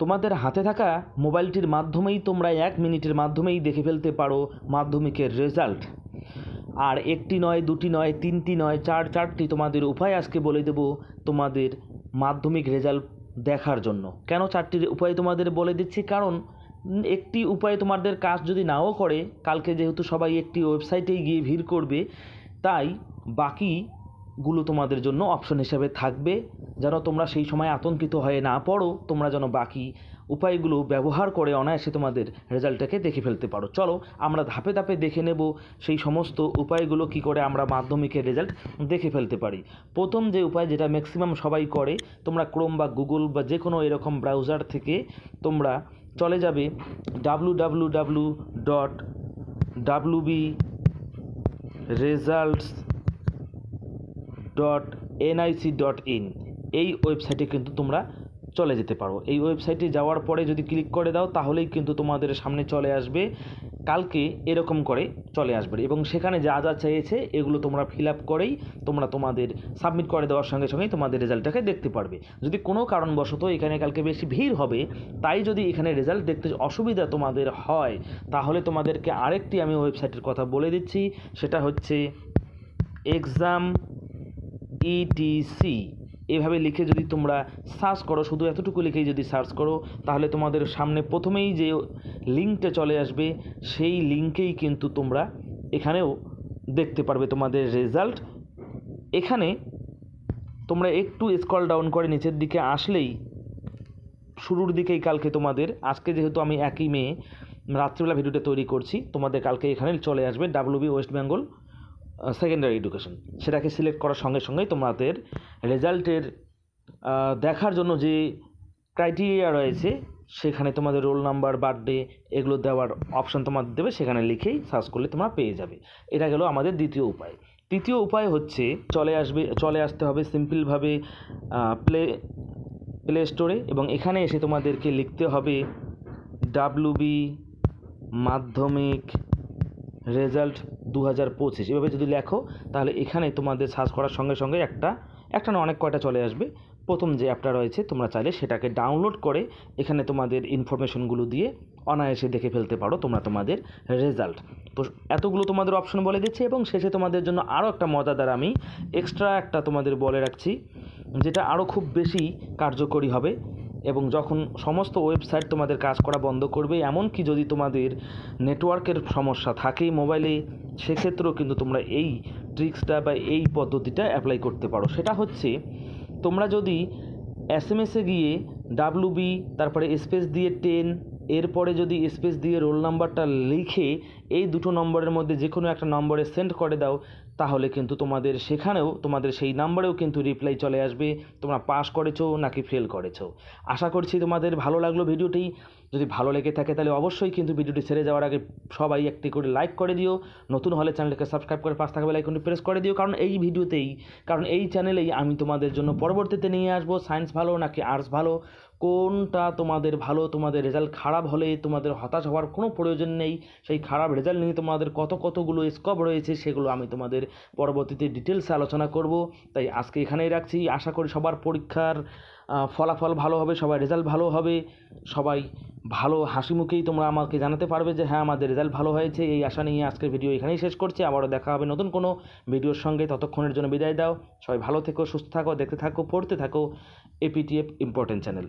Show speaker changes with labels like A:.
A: তোমাদের হাতে থাকা মোবাইলটির মাধ্যমেই তোমরা 1 মিনিটের মাধ্যমেই দেখে ফেলতে পারো মাধ্যমিকের রেজাল্ট। আর একটি নয়, দুটি নয়, তিনটি নয়, চারটি তোমাদের উপায় আজকে বলে দেব তোমাদের মাধ্যমিক রেজাল্ট দেখার জন্য। কেন 4টি উপায় তোমাদের বলে দিচ্ছি? কারণ একটি উপায় তোমাদের কাজ যদি নাও করে, কালকে যেহেতু সবাই একটি ওয়েবসাইটেই গিয়ে ভিড় করবে, তাই বাকিগুলো তোমাদের জন্য অপশন হিসাবে থাকবে, যেন তোমরা সেই সময় আতঙ্কিত হয়ে না পড়ো, তোমরা যেন বাকি উপায়গুলো ব্যবহার করে অনায়াসে তোমাদের রেজাল্টটাকে দেখে ফেলতে পারো। চলো আমরা ধাপে ধাপে দেখে নেব সেই সমস্ত উপায়গুলো কি করে আমরা মাধ্যমিকের রেজাল্ট দেখে ফেলতে পারি। প্রথম যে উপায়, যেটা ম্যাক্সিমাম সবাই করে, তোমরা ক্রোম বা গুগল বা যে কোনো এরকম ব্রাউজার থেকে তোমরা চলে যাবে www.wbresults.nic.in। এই ওয়েবসাইটে কিন্তু তোমরা চলে যেতে পারো। এই ওয়েবসাইটে যাওয়ার পরে যদি ক্লিক করে দাও, তাহলেই কিন্তু তোমাদের সামনে চলে আসবে, কালকে এরকম করে চলে আসবে, এবং সেখানে যা যা চেয়েছে এগুলো তোমরা ফিল আপ করেই তোমরা তোমাদের সাবমিট করে দেওয়ার সঙ্গে সঙ্গেই তোমাদের রেজাল্টটাকে দেখতে পারবে। যদি কোনো কারণবশত এখানে কালকে বেশি ভিড় হবে, তাই যদি এখানে রেজাল্ট দেখতে অসুবিধা তোমাদের হয়, তাহলে তোমাদেরকে আরেকটি আমি ওয়েবসাইটের কথা বলে দিচ্ছি, সেটা হচ্ছে এক্সাম ইটিসি। এভাবে লিখে যদি তোমরা সার্চ করো, শুধু এতটুকু লিখেই যদি সার্চ করো, তাহলে তোমাদের সামনে প্রথমেই যে লিঙ্কটা চলে আসবে, সেই লিঙ্কেই কিন্তু তোমরা এখানেও দেখতে পারবে তোমাদের রেজাল্ট। এখানে তোমরা একটু স্ক্রল ডাউন করে নিচের দিকে আসলেই শুরুর দিকেই কালকে তোমাদের, আজকে যেহেতু আমি 1 মে রাত্রিবেলা ভিডিওটা তৈরি করছি, তোমাদের কালকে এখানে চলে আসবে WB West Bengal secondary education. সেটাকে সিলেক্ট করার সঙ্গে সঙ্গেই তোমাদের রেজাল্টের দেখার জন্য যে ক্রাইটেরিয়া রয়েছে, সেখানে তোমাদের রোল নাম্বার, বার্থডে এগুলো দেওয়ার অপশান তোমাদের দেবে, সেখানে লিখেই সার্চ করলে তোমরা পেয়ে যাবে। এটা গেল আমাদের দ্বিতীয় উপায়। তৃতীয় উপায় হচ্ছে চলে আসতে হবে সিম্পলভাবে প্লে স্টোরে, এবং এখানে এসে তোমাদেরকে লিখতে হবে WB মাধ্যমিক রেজাল্ট 2025। এভাবে যদি লেখো, তাহলে এখানে তোমাদের সার্চ করার সঙ্গে সঙ্গে একটা না অনেক কয়টা চলে আসবে। প্রথম যে অ্যাপটা রয়েছে, তোমরা চাইলে সেটাকে ডাউনলোড করে এখানে তোমাদের ইনফরমেশনগুলো দিয়ে অনায়াসে দেখে ফেলতে পারো তোমরা তোমাদের রেজাল্ট। তো এতগুলো তোমাদের অপশন বলে দিচ্ছি, এবং শেষে তোমাদের জন্য আরও একটা মজাদার আমি এক্সট্রা একটা তোমাদের বলে রাখছি, যেটা আরও খুব বেশি কার্যকরী হবে। এবং যখন সমস্ত ওয়েবসাইট তোমাদের কাজ করা বন্ধ করবে, এমনকি যদি তোমাদের নেটওয়ার্কের সমস্যা থাকে মোবাইলে, সেক্ষেত্রেও কিন্তু তোমরা এই ট্রিক্সটা বা এই পদ্ধতিটা অ্যাপ্লাই করতে পারো। সেটা হচ্ছে, তোমরা যদি SMS-এ গিয়ে WB তারপরে স্পেস দিয়ে 10, এরপরে যদি স্পেস দিয়ে রোল নাম্বারটা লিখে এই দুটো নম্বরের মধ্যে যে কোনো একটা নম্বরে সেন্ড করে দাও, তাহলে কিন্তু তোমাদের সেখানেও তোমাদের সেই নাম্বারেও কিন্তু রিপ্লাই চলে আসবে তোমরা পাস করেছো নাকি ফেল করেছো। আশা করছি তোমাদের ভালো লাগলো ভিডিওটি। যদি ভালো লেগে থাকে তাহলে অবশ্যই কিন্তু ভিডিওটি ছেড়ে যাওয়ার আগে সবাই একটি করে লাইক করে দিও, নতুন হলে চ্যানেলকে সাবস্ক্রাইব করে পাশে থাকা বেল আইকনটি প্রেস করে দিও। কারণ এই চ্যানেলেই আমি তোমাদের জন্য পরবর্তীতে নিয়ে আসবো সায়েন্স ভালো নাকি আর্টস ভালো, কোনটা তোমাদের ভালো, তোমাদের রেজাল্ট খারাপ হলে তোমাদের হতাশ হওয়ার কোনো প্রয়োজন নেই। সেই খারাপ রেজাল্ট নিয়ে তোমাদের কতগুলো স্কোপ রয়েছে, সেগুলো আমি তোমাদের পরবর্তীতে ডিটেলসে আলোচনা করব। তাই আজকে এখানেই রাখছি। আশা করি সবার পরীক্ষার ফলাফল ভালো হবে, সবার রেজাল্ট ভালো হবে, সবাই ভালো হাসি মুখেই তোমরা আমাকে জানাতে পারবে যে হ্যাঁ আমাদের রেজাল্ট ভালো হয়েছে। এই আশা নিয়ে আজকের ভিডিও এখানেই শেষ করছি। আবারও দেখা হবে নতুন কোনো ভিডিওর সঙ্গে। ততক্ষণের জন্য বিদায় দাও। সবাই ভালো থেকো, সুস্থ থাকো, দেখতে থাকো, পড়তে থাকো APTF ইম্পর্টেন্ট চ্যানেল।